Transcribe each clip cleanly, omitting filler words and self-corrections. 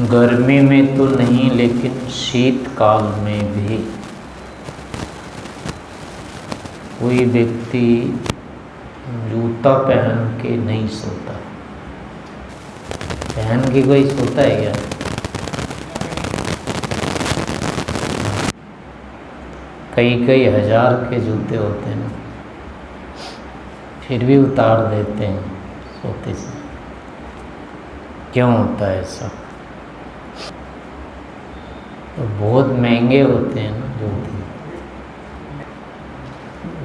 गर्मी में तो नहीं, लेकिन शीतकाल में भी कोई व्यक्ति जूता पहन के नहीं सोता। पहन के कोई सोता है क्या? कई कई हजार के जूते होते हैं, फिर भी उतार देते हैं सोते समय। क्यों होता है ऐसा? तो बहुत महंगे होते हैं ना जूते।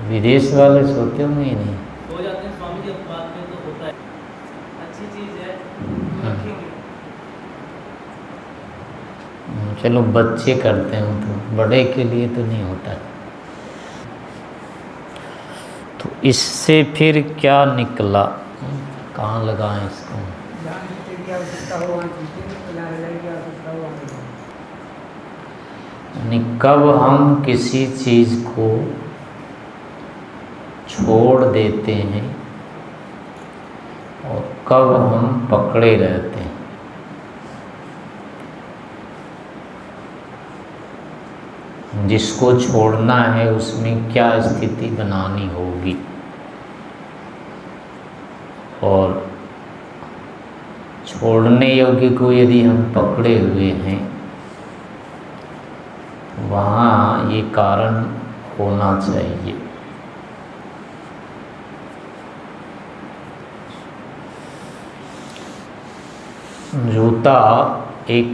विदेश वाले सोते होंगे ही नहीं। हो जाते हैं स्वामी जी, बात में तो होता है, अच्छी चीज़ है, रखेंगे। चलो बच्चे करते हैं, तो बड़े के लिए तो नहीं होता। तो इससे फिर क्या निकला? कहाँ लगाएं इसको? यानी कब हम किसी चीज़ को छोड़ देते हैं और कब हम पकड़े रहते हैं। जिसको छोड़ना है उसमें क्या स्थिति बनानी होगी, और छोड़ने योग्य को यदि हम पकड़े हुए हैं, वहाँ ये कारण होना चाहिए। जूता एक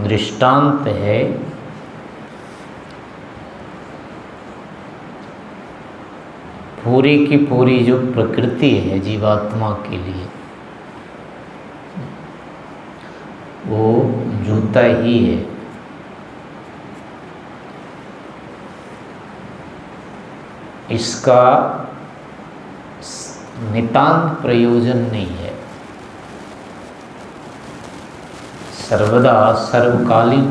दृष्टांत है पूरी की पूरी जो प्रकृति है जीवात्मा के लिए, वो जूता ही है। इसका नितांत प्रयोजन नहीं है। सर्वदा सर्वकालीन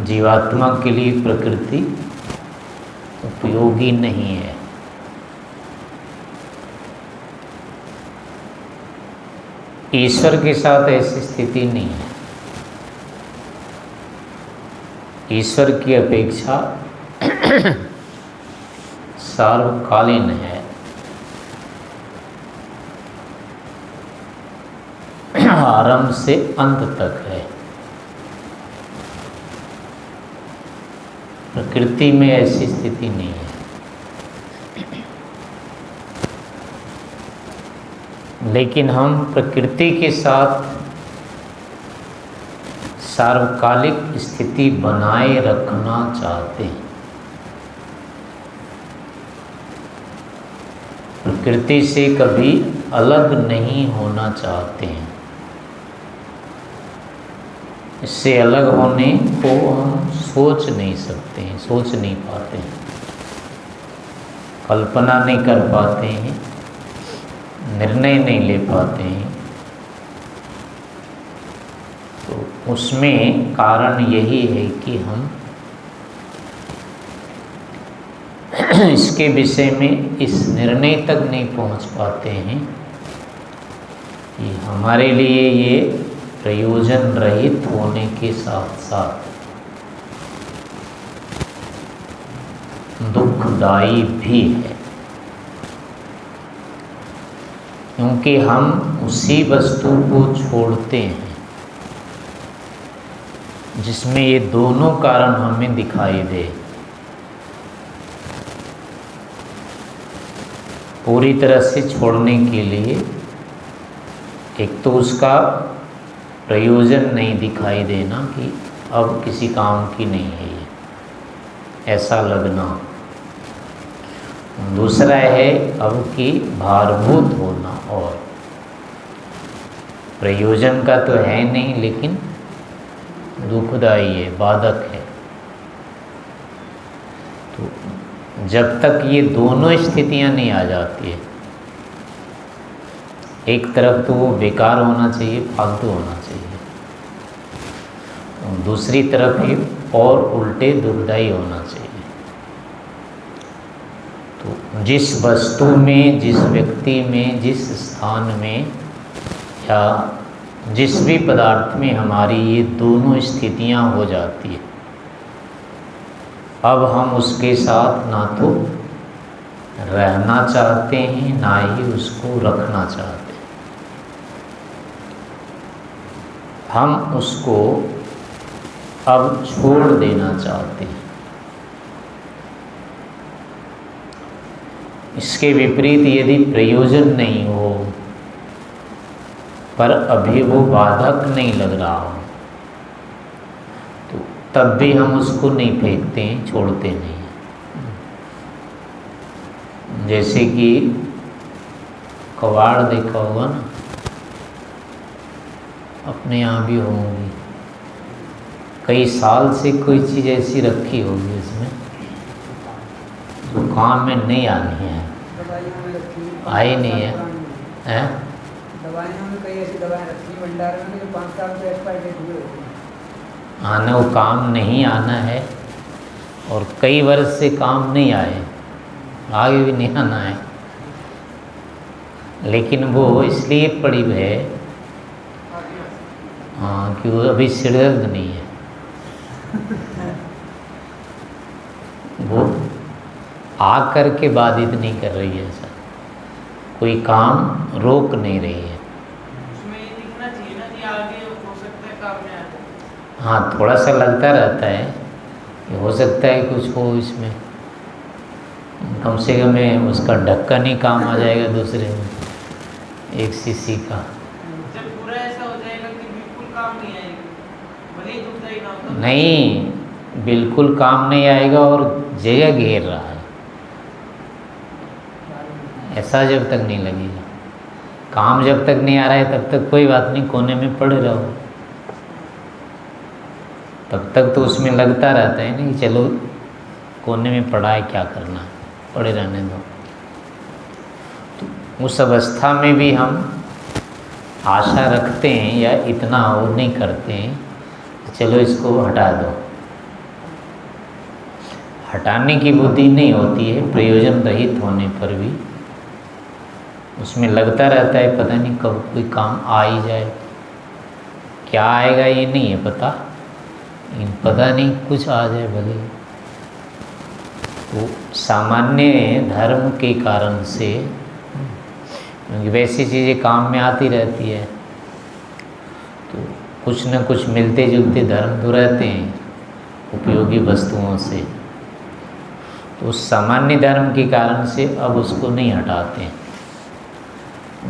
जीवात्मा के लिए प्रकृति उपयोगी नहीं है। ईश्वर के साथ ऐसी स्थिति नहीं है। ईश्वर की अपेक्षा सार्वकालीन है। आरंभ से अंत तक है। प्रकृति में ऐसी स्थिति नहीं है। लेकिन हम प्रकृति के साथ सार्वकालिक स्थिति बनाए रखना चाहते हैं। प्रकृति से कभी अलग नहीं होना चाहते हैं। इससे अलग होने को हम सोच नहीं सकते हैं, सोच नहीं पाते हैं, कल्पना नहीं कर पाते हैं, निर्णय नहीं ले पाते हैं। तो उसमें कारण यही है कि हम इसके विषय में इस निर्णय तक नहीं पहुंच पाते हैं कि हमारे लिए ये प्रयोजन रहित होने के साथ साथ दुखदायी भी है। क्योंकि हम उसी वस्तु को छोड़ते हैं जिसमें ये दोनों कारण हमें दिखाई दे। पूरी तरह से छोड़ने के लिए एक तो उसका प्रयोजन नहीं दिखाई देना कि अब किसी काम की नहीं है ये, ऐसा लगना। दूसरा है अब की भारभूत होना, और प्रयोजन का तो है नहीं लेकिन दुखदाई है, बाधक है। तो जब तक ये दोनों स्थितियां नहीं आ जाती है, एक तरफ तो वो बेकार होना चाहिए, फालतू होना चाहिए, और दूसरी तरफ ये और उल्टे दुखदाई होना चाहिए। तो जिस वस्तु में, जिस व्यक्ति में, जिस स्थान में या जिस भी पदार्थ में हमारी ये दोनों स्थितियां हो जाती है, अब हम उसके साथ ना तो रहना चाहते हैं ना ही उसको रखना चाहते हैं। हम उसको अब छोड़ देना चाहते हैं। इसके विपरीत यदि प्रयोजन नहीं हो पर अभी वो बाधक नहीं लग रहा हो तो तब भी हम उसको नहीं फेंकते हैं, छोड़ते नहीं हैं। जैसे कि कबाड़ देखा होगा ना, अपने यहाँ भी होंगी, कई साल से कोई चीज़ ऐसी रखी होगी इसमें जो काम में नहीं आनी है, आई नहीं है, हैं? दवाइयों में कई ऐसी दवाएं रखी भंडार में जो 5 साल से एक्सपायर डेट हुए होती हैं। आना वो काम नहीं आना है और कई वर्ष से काम नहीं आए, आगे भी नहीं आना है, लेकिन वो इसलिए पड़ी है हाँ कि वो अभी सिरदर्द नहीं है, वो आकर के बाधित नहीं कर रही है, ऐसा कोई काम रोक नहीं रही है। उसमें ये दिखना चाहिए ना कि आगे हो सकता है काम में आ जाए। हाँ, थोड़ा सा लगता रहता है कि हो सकता है कुछ हो इसमें, कम से कम उसका ढक्कन ही काम आ जाएगा दूसरे में, एक शीशी का। जब पूरा ऐसा हो जाएगा कि बिल्कुल काम नहीं आएगी, भले ही दूसरा ही काम तो नहीं, बिल्कुल काम नहीं आएगा और जगह घेर रहा है, ऐसा जब तक नहीं लगेगा। काम जब तक नहीं आ रहा है तब तक कोई बात नहीं, कोने में पड़े रहो, तब तक तो उसमें लगता रहता है ना कि चलो कोने में पड़ा है, क्या करना, पड़े रहने दो। तो उस अवस्था में भी हम आशा रखते हैं या इतना वो नहीं करते हैं, चलो इसको हटा दो। हटाने की बुद्धि नहीं होती है प्रयोजन रहित होने पर भी, उसमें लगता रहता है पता नहीं कब कोई काम आ ही जाए, क्या आएगा ये नहीं है पता, लेकिन पता नहीं कुछ आ जाए भले। तो सामान्य धर्म के कारण से, क्योंकि वैसी चीज़ें काम में आती रहती है तो कुछ न कुछ मिलते जुलते धर्म तो रहते हैं उपयोगी वस्तुओं से, तो उस सामान्य धर्म के कारण से अब उसको नहीं हटाते हैं।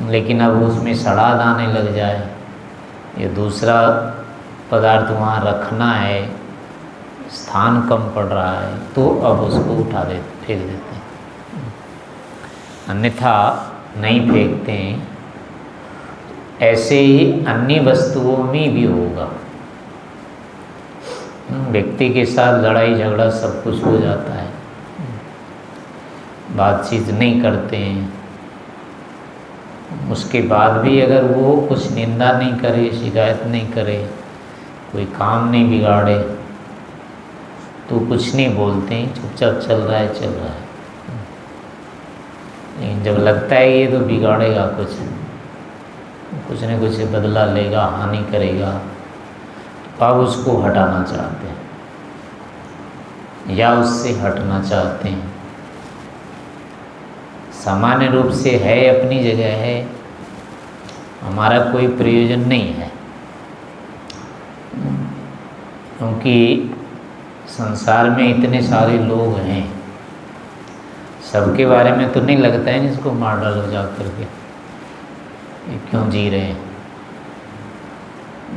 लेकिन अब उसमें सड़ाद आने लग जाए या दूसरा पदार्थ वहाँ रखना है, स्थान कम पड़ रहा है, तो अब उसको उठा देते, फेंक देते हैं, अन्यथा नहीं फेंकते हैं। ऐसे ही अन्य वस्तुओं में भी होगा, व्यक्ति के साथ लड़ाई झगड़ा सब कुछ हो जाता है, बातचीत नहीं करते हैं, उसके बाद भी अगर वो कुछ निंदा नहीं करे, शिकायत नहीं करे, कोई काम नहीं बिगाड़े, तो कुछ नहीं बोलते हैं, चुपचाप चल रहा है चल रहा है। लेकिन जब लगता है ये तो बिगाड़ेगा, कुछ न कुछ बदला लेगा, हानि करेगा, तो अब उसको हटाना चाहते हैं या उससे हटना चाहते हैं। सामान्य रूप से है, अपनी जगह है, हमारा कोई प्रयोजन नहीं है, क्योंकि संसार में इतने सारे लोग हैं, सबके बारे में तो नहीं लगता है जिसको मार डालो जा करके, ये क्यों जी रहे हैं,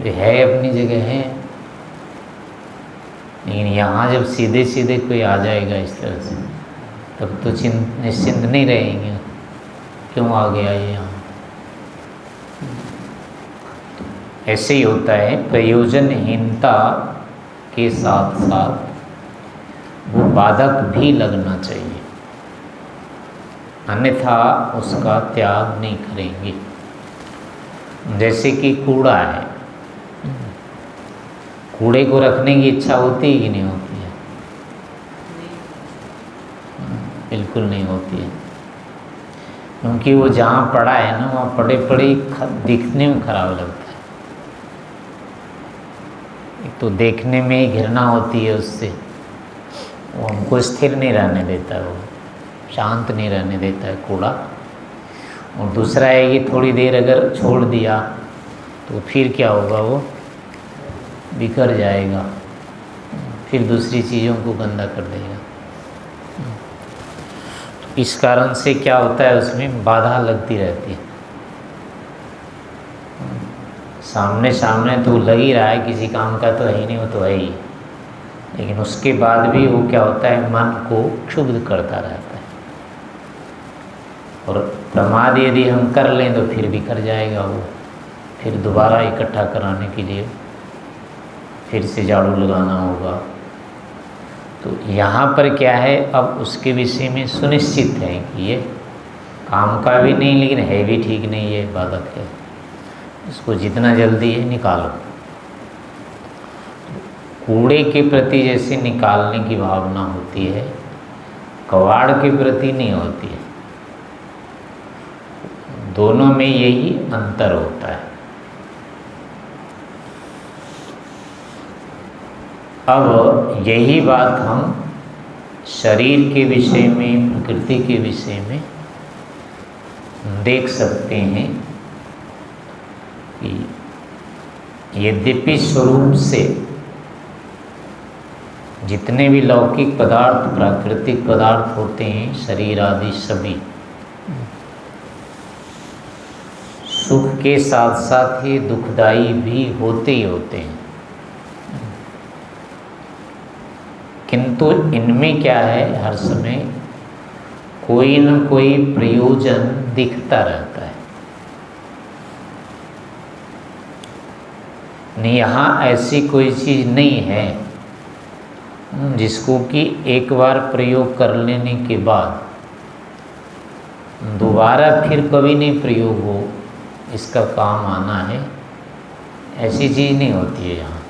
ये है अपनी जगह है। लेकिन यहाँ जब सीधे सीधे कोई आ जाएगा इस तरह से, तब तो निश्चिंत नहीं रहेंगे, क्यों आ गया ये यहाँ। ऐसे ही होता है, प्रयोजनहीनता के साथ साथ वो बाधक भी लगना चाहिए, अन्यथा उसका त्याग नहीं करेंगे। जैसे कि कूड़ा है, कूड़े को रखने की इच्छा होती है कि नहीं होती है? बिल्कुल नहीं होती है, क्योंकि वो जहाँ पड़ा है ना, वहाँ पड़े पड़े दिखने में खराब लगता है, तो देखने में ही घृणा होती है उससे, वो हमको स्थिर नहीं रहने देता है, वो शांत नहीं रहने देता है कूड़ा। और दूसरा है कि थोड़ी देर अगर छोड़ दिया तो फिर क्या होगा, वो बिखर जाएगा, फिर दूसरी चीज़ों को गंदा कर देगा। तो इस कारण से क्या होता है, उसमें बाधा लगती रहती है। सामने सामने तो लग ही रहा है, किसी काम का तो है ही नहीं, वो तो है ही, लेकिन उसके बाद भी वो क्या होता है, मन को क्षुब्ध करता रहता है। और प्रमाद यदि हम कर लें तो फिर बिखर जाएगा वो, फिर दोबारा इकट्ठा कराने के लिए फिर से झाड़ू लगाना होगा। तो यहाँ पर क्या है, अब उसके विषय में सुनिश्चित है कि ये काम का भी नहीं, लेकिन है भी ठीक नहीं, ये बाधक है, इसको जितना जल्दी है निकालो। कूड़े के प्रति जैसे निकालने की भावना होती है, कबाड़ के प्रति नहीं होती है। दोनों में यही अंतर होता है। अब यही बात हम शरीर के विषय में, प्रकृति के विषय में देख सकते हैं कि यद्यपि स्वरूप से जितने भी लौकिक पदार्थ, प्राकृतिक पदार्थ होते हैं, शरीर आदि सभी सुख के साथ साथ ही दुखदायी भी होते ही होते हैं, किंतु इनमें क्या है, हर समय कोई न कोई प्रयोजन दिखता रहता है। नहीं, यहाँ ऐसी कोई चीज़ नहीं है जिसको कि एक बार प्रयोग कर लेने के बाद दोबारा फिर कभी नहीं प्रयोग हो, इसका काम आना है, ऐसी चीज़ नहीं होती है यहाँ।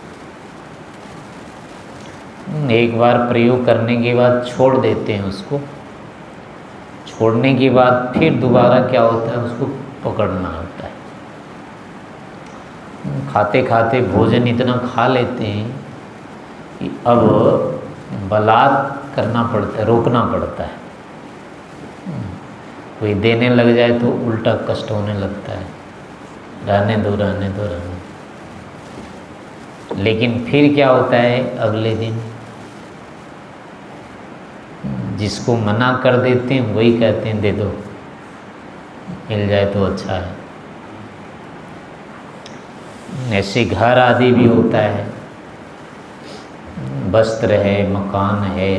एक बार प्रयोग करने के बाद छोड़ देते हैं उसको, छोड़ने के बाद फिर दोबारा क्या होता है, उसको पकड़ना होता है। खाते खाते भोजन इतना खा लेते हैं कि अब बलात् करना पड़ता है, रोकना पड़ता है। कोई देने लग जाए तो उल्टा कष्ट होने लगता है, रहने दो रहने दो रहने दो। लेकिन फिर क्या होता है, अगले दिन जिसको मना कर देते हैं वही कहते हैं दे दो, मिल जाए तो अच्छा है। ऐसे घर आदि भी होता है, वस्त्र है, मकान है,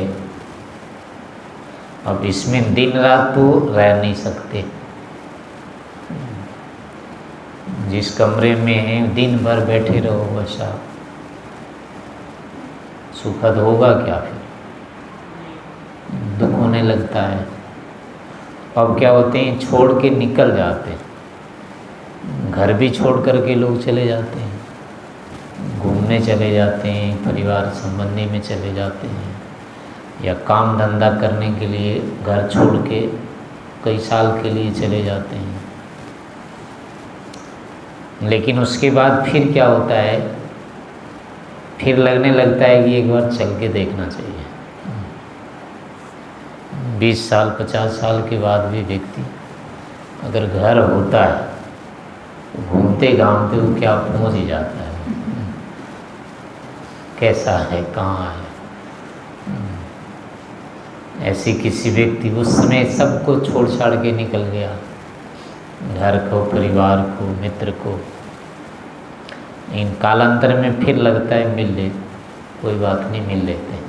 अब इसमें दिन रात तो रह नहीं सकते। जिस कमरे में है दिन भर बैठे रहो, वैसा सुखद होगा क्या? फिर दुख होने लगता है। अब क्या होते हैं, छोड़ के निकल जाते हैं, घर भी छोड़ करके लोग चले जाते हैं, घूमने चले जाते हैं, परिवार संबंधी में चले जाते हैं, या काम धंधा करने के लिए घर छोड़ के कई साल के लिए चले जाते हैं। लेकिन उसके बाद फिर क्या होता है, फिर लगने लगता है कि एक बार चल के देखना चाहिए। 20 साल 50 साल के बाद भी व्यक्ति अगर घर होता है तो घूमते घामते वो क्या पहुँच ही जाता है, कैसा है, कहाँ है। ऐसे किसी व्यक्ति उस समय सबको छोड़ छाड़ के निकल गया, घर को, परिवार को, मित्र को। इन कालांतर में फिर लगता है मिल ले, कोई बात नहीं, मिल लेते हैं।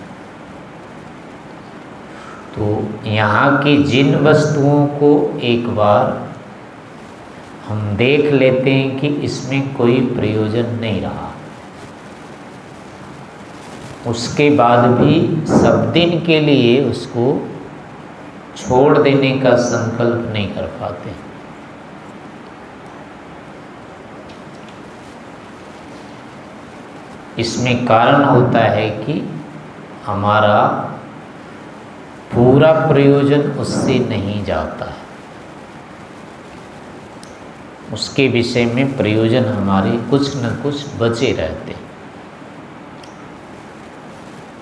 तो यहाँ की जिन वस्तुओं को एक बार हम देख लेते हैं कि इसमें कोई प्रयोजन नहीं रहा, उसके बाद भी सब दिन के लिए उसको छोड़ देने का संकल्प नहीं कर पाते। इसमें कारण होता है कि हमारा पूरा प्रयोजन उससे नहीं जाता है, उसके विषय में प्रयोजन हमारे कुछ न कुछ बचे रहते हैं।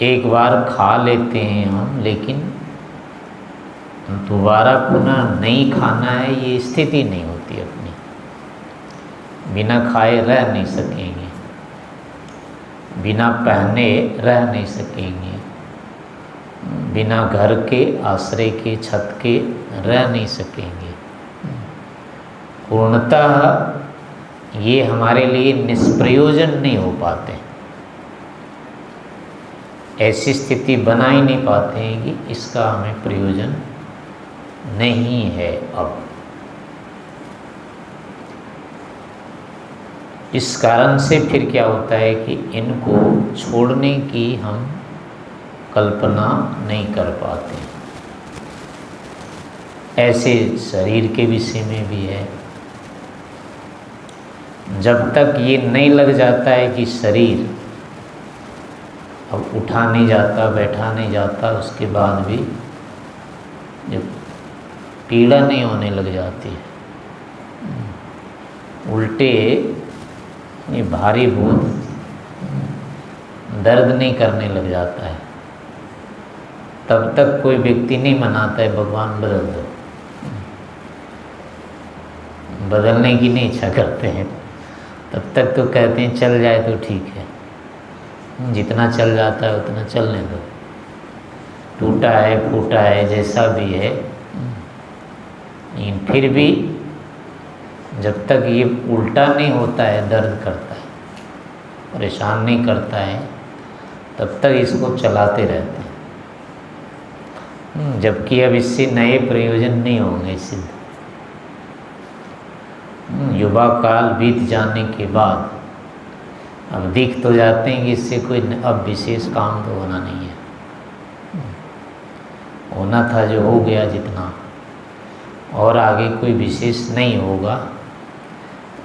एक बार खा लेते हैं हम, लेकिन दोबारा पुनः नहीं खाना है ये स्थिति नहीं होती अपनी। बिना खाए रह नहीं सकेंगे, बिना पहने रह नहीं सकेंगे, बिना घर के आश्रय के छत के रह नहीं सकेंगे। पूर्णतः ये हमारे लिए निष्प्रयोजन नहीं हो पाते, ऐसी स्थिति बना ही नहीं पाते हैं कि इसका हमें प्रयोजन नहीं है। अब इस कारण से फिर क्या होता है कि इनको छोड़ने की हम कल्पना नहीं कर पाते। ऐसे शरीर के विषय में भी है। जब तक ये नहीं लग जाता है कि शरीर अब उठा नहीं जाता, बैठा नहीं जाता, उसके बाद भी जब पीड़ा नहीं होने लग जाती है, उल्टे ये भारी भूत दर्द नहीं करने लग जाता है, तब तक कोई व्यक्ति नहीं मनाता है भगवान बदल दो। बदलने की नहीं इच्छा करते हैं, तब तक तो कहते हैं चल जाए तो ठीक है, जितना चल जाता है उतना चलने दो, टूटा है फूटा है जैसा भी है। लेकिन फिर भी जब तक ये उल्टा नहीं होता है, दर्द करता है, परेशान नहीं करता है, तब तक इसको चलाते रहते हैं। जबकि अब इससे नए प्रयोजन नहीं होंगे सिद्ध। युवा काल बीत जाने के बाद अब दिख तो जाते हैं कि इससे कोई अब विशेष काम तो होना नहीं है, होना था जो हो गया जितना, और आगे कोई विशेष नहीं होगा।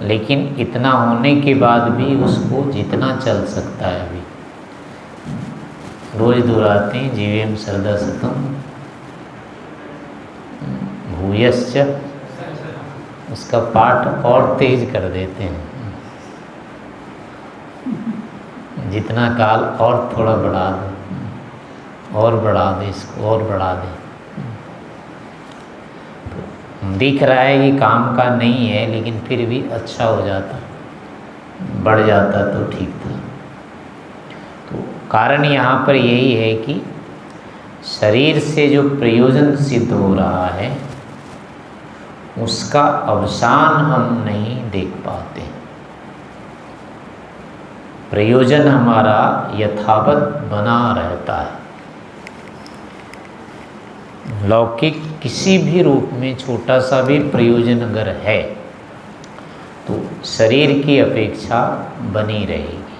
लेकिन इतना होने के बाद भी उसको जितना चल सकता है अभी, रोज दोहराते हैं जीवेम सरदा सतम भूयश्च, उसका पाठ और तेज कर देते हैं, जितना काल और थोड़ा बढ़ा दो, और बढ़ा दे इसको, और बढ़ा दे। दिख रहा है कि काम का नहीं है, लेकिन फिर भी अच्छा हो जाता, बढ़ जाता तो ठीक था। तो कारण यहाँ पर यही है कि शरीर से जो प्रयोजन सिद्ध हो रहा है उसका अवसान हम नहीं देख पाते। प्रयोजन हमारा यथावत बना रहता है। लौकिक किसी भी रूप में छोटा सा भी प्रयोजन अगर है तो शरीर की अपेक्षा बनी रहेगी।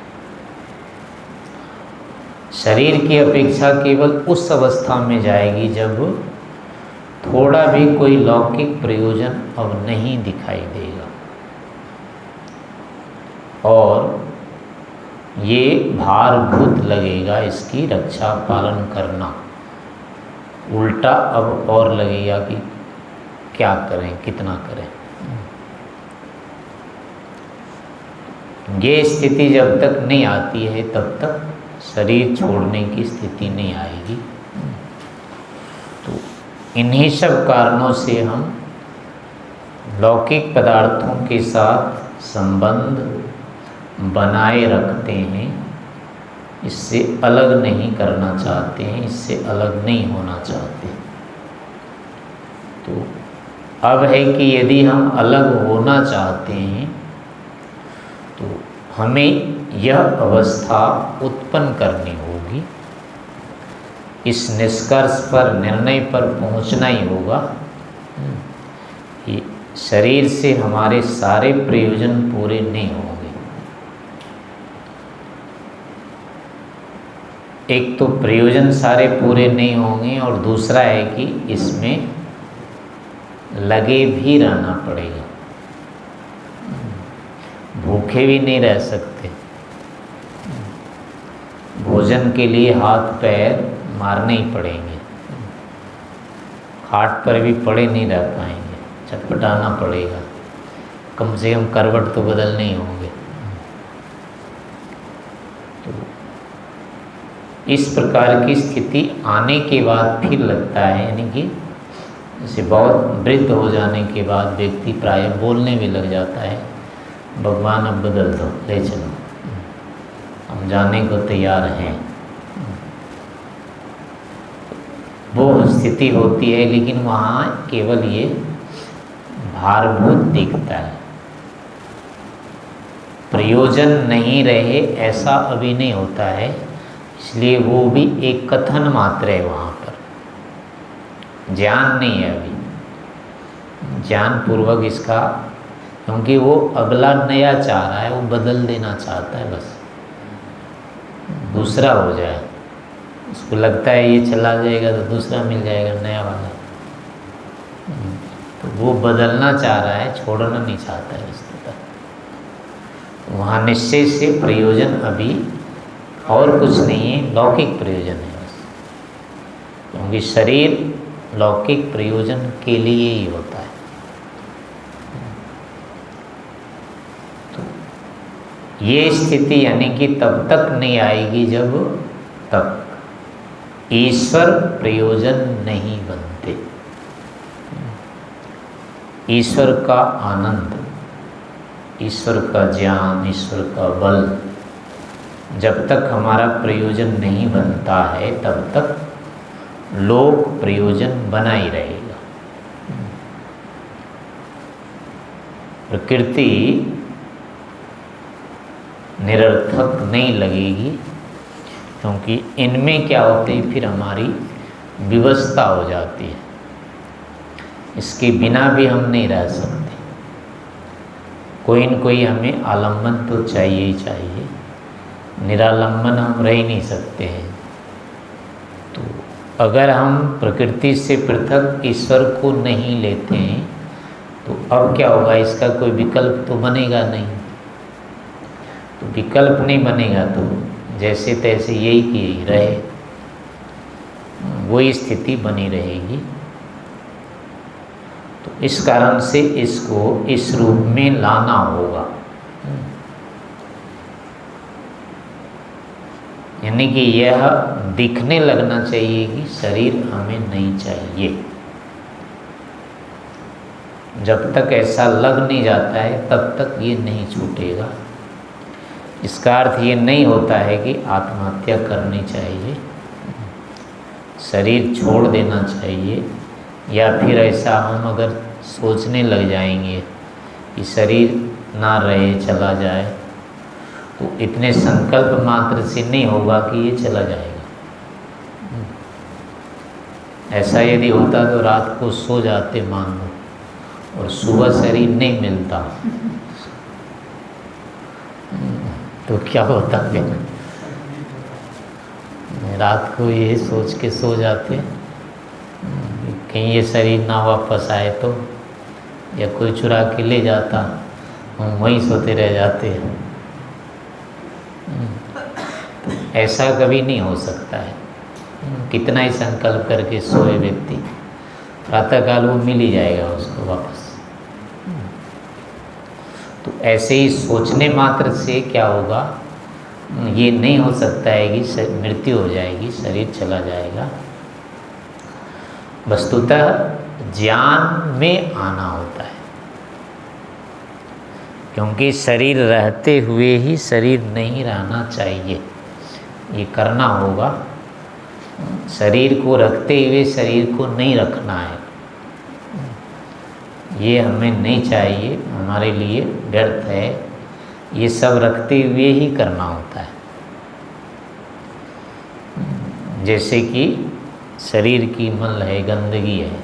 शरीर की अपेक्षा केवल उस अवस्था में जाएगी जब थोड़ा भी कोई लौकिक प्रयोजन अब नहीं दिखाई देगा, और ये भारभूत लगेगा इसकी रक्षा पालन करना। उल्टा अब और लगेगा कि क्या करें, कितना करें। ये स्थिति जब तक नहीं आती है तब तक शरीर छोड़ने की स्थिति नहीं आएगी। तो इन्हीं सब कारणों से हम लौकिक पदार्थों के साथ संबंध बनाए रखते हैं, इससे अलग नहीं करना चाहते हैं, इससे अलग नहीं होना चाहते। तो अब है कि यदि हम अलग होना चाहते हैं तो हमें यह अवस्था उत्पन्न करनी होगी, इस निष्कर्ष पर, निर्णय पर पहुंचना ही होगा कि शरीर से हमारे सारे प्रयोजन पूरे नहीं होंगे। एक तो प्रयोजन सारे पूरे नहीं होंगे, और दूसरा है कि इसमें लगे भी रहना पड़ेगा, भूखे भी नहीं रह सकते। भोजन के लिए हाथ पैर मारने ही पड़ेंगे, खाट पर भी पड़े नहीं रह पाएंगे, छटपटाना पड़ेगा, कम से कम करवट तो बदलने ही होंगे। तो इस प्रकार की स्थिति आने के बाद फिर लगता है, यानी कि जैसे बहुत वृद्ध हो जाने के बाद व्यक्ति प्राय बोलने भी लग जाता है, भगवान अब बदल दो, ले चलो, हम जाने को तैयार हैं। वो स्थिति होती है, लेकिन वहाँ केवल ये भारभूत दिखता है, प्रयोजन नहीं रहे ऐसा अभी नहीं होता है, इसलिए वो भी एक कथन मात्र है, वहाँ पर ज्ञान नहीं है अभी, ज्ञान पूर्वक इसका, क्योंकि वो अगला नया चाह रहा है, वो बदल देना चाहता है, बस दूसरा हो जाए, उसको लगता है ये चला जाएगा तो दूसरा मिल जाएगा नया वाला, तो वो बदलना चाह रहा है, छोड़ना नहीं चाहता है वस्तुतः। तो वहाँ निश्चय से प्रयोजन अभी और कुछ नहीं है, लौकिक प्रयोजन है बस, क्योंकि शरीर लौकिक प्रयोजन के लिए ही होता है। तो ये स्थिति यानी कि तब तक नहीं आएगी जब तक ईश्वर प्रयोजन नहीं बनते। ईश्वर का आनंद, ईश्वर का ज्ञान, ईश्वर का बल जब तक हमारा प्रयोजन नहीं बनता है, तब तक लोक प्रयोजन बना ही रहेगा। प्रकृति निरर्थक नहीं लगेगी, क्योंकि इनमें क्या होते है, फिर हमारी विवशता हो जाती है, इसके बिना भी हम नहीं रह सकते, कोई न कोई हमें आलम्बन तो चाहिए ही चाहिए, निरालंबन हम रह ही नहीं सकते हैं। तो अगर हम प्रकृति से पृथक ईश्वर को नहीं लेते हैं, तो अब क्या होगा, इसका कोई विकल्प तो बनेगा नहीं, तो विकल्प नहीं बनेगा तो जैसे तैसे यही की यही रहे, वही स्थिति बनी रहेगी। तो इस कारण से इसको इस रूप में लाना होगा, यानी कि यह दिखने लगना चाहिए कि शरीर हमें नहीं चाहिए। जब तक ऐसा लग नहीं जाता है तब तक ये नहीं छूटेगा। इसका अर्थ ये नहीं होता है कि आत्महत्या करनी चाहिए, शरीर छोड़ देना चाहिए, या फिर ऐसा हम अगर सोचने लग जाएंगे कि शरीर ना रहे, चला जाए, तो इतने संकल्प मात्र से नहीं होगा कि ये चला जाएगा। ऐसा यदि होता तो रात को सो जाते मान लो, और सुबह शरीर नहीं मिलता तो क्या होता फिर? रात को ये सोच के सो जाते, कहीं ये शरीर ना वापस आए तो, या कोई चुरा के ले जाता, हम वहीं सोते रह जाते हैं। ऐसा कभी नहीं हो सकता है, कितना ही संकल्प करके सोए व्यक्ति, प्रातःकाल वो मिल ही जाएगा उसको वापस। तो ऐसे ही सोचने मात्र से क्या होगा, ये नहीं हो सकता है कि मृत्यु हो जाएगी, शरीर चला जाएगा। वस्तुतः ज्ञान में आना होता है, क्योंकि शरीर रहते हुए ही शरीर नहीं रहना चाहिए, ये करना होगा। शरीर को रखते हुए शरीर को नहीं रखना है, ये हमें नहीं चाहिए, हमारे लिए व्यर्थ है, ये सब रखते हुए ही करना होता है। जैसे कि शरीर की मल है, गंदगी है,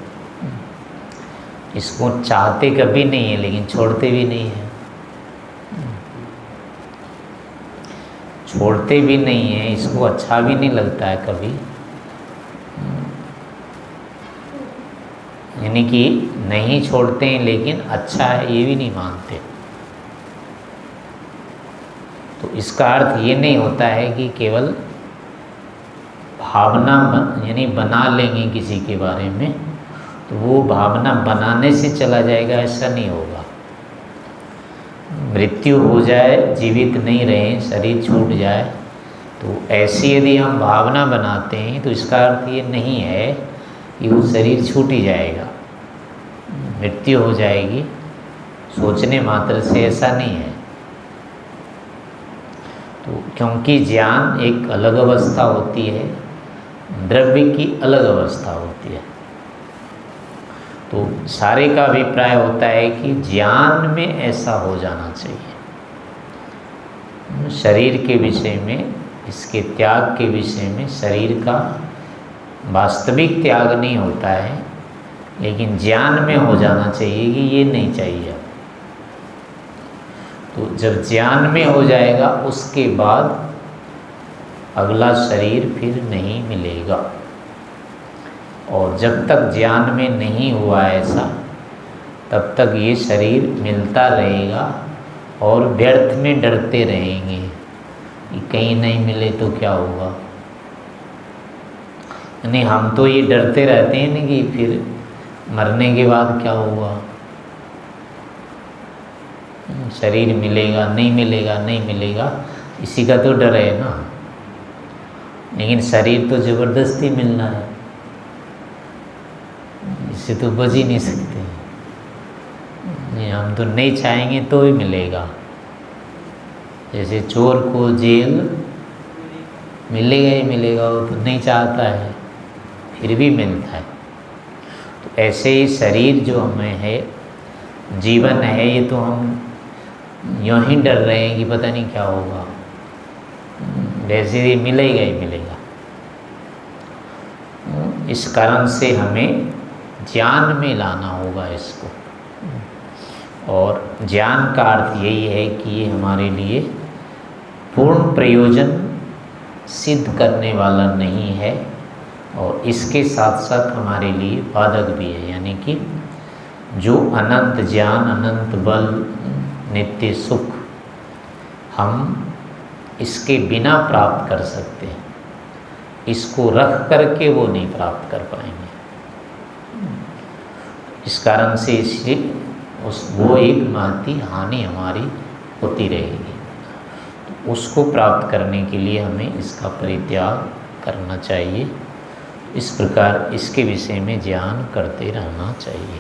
इसको चाहते कभी नहीं है लेकिन छोड़ते भी नहीं है, छोड़ते भी नहीं है, इसको अच्छा भी नहीं लगता है कभी, यानी कि नहीं छोड़ते हैं लेकिन अच्छा है ये भी नहीं मानते। तो इसका अर्थ ये नहीं होता है कि केवल भावना यानी बना लेंगे किसी के बारे में तो वो भावना बनाने से चला जाएगा, ऐसा नहीं होगा। मृत्यु हो जाए, जीवित नहीं रहे, शरीर छूट जाए, तो ऐसी यदि हम भावना बनाते हैं तो इसका अर्थ ये नहीं है कि वो शरीर छूट ही जाएगा, मृत्यु हो जाएगी, सोचने मात्र से ऐसा नहीं है। तो क्योंकि ज्ञान एक अलग अवस्था होती है, द्रव्य की अलग अवस्था होती है। तो सारे का अभिप्राय होता है कि ज्ञान में ऐसा हो जाना चाहिए, शरीर के विषय में, इसके त्याग के विषय में। शरीर का वास्तविक त्याग नहीं होता है, लेकिन ज्ञान में हो जाना चाहिए कि ये नहीं चाहिए। तो जब ज्ञान में हो जाएगा उसके बाद अगला शरीर फिर नहीं मिलेगा। और जब तक ज्ञान में नहीं हुआ ऐसा, तब तक ये शरीर मिलता रहेगा और व्यर्थ में डरते रहेंगे कि कहीं नहीं मिले तो क्या होगा। यानी हम तो ये डरते रहते हैं ना कि फिर मरने के बाद क्या होगा, शरीर मिलेगा नहीं मिलेगा, नहीं मिलेगा, इसी का तो डर है ना। लेकिन शरीर तो ज़बरदस्ती मिलना है, इससे तो बच ही नहीं सकते। हम तो नहीं चाहेंगे तो ही मिलेगा। जैसे चोर को जेल मिलेगा ही मिलेगा, वो तो नहीं चाहता है, फिर भी मिलता है। तो ऐसे ही शरीर जो हमें है, जीवन है, ये तो हम यूँ ही डर रहे हैं कि पता नहीं क्या होगा, वैसे ही मिलेगा ही मिलेगा। इस कारण से हमें ज्ञान में लाना होगा इसको। और ज्ञान का अर्थ यही है कि ये हमारे लिए पूर्ण प्रयोजन सिद्ध करने वाला नहीं है, और इसके साथ साथ हमारे लिए बाधक भी है। यानी कि जो अनंत ज्ञान, अनंत बल, नित्य सुख हम इसके बिना प्राप्त कर सकते हैं, इसको रख करके वो नहीं प्राप्त कर पाएंगे। इस कारण से इससे वो एक महती हानि हमारी होती रहेगी। तो उसको प्राप्त करने के लिए हमें इसका परित्याग करना चाहिए। इस प्रकार इसके विषय में ज्ञान करते रहना चाहिए।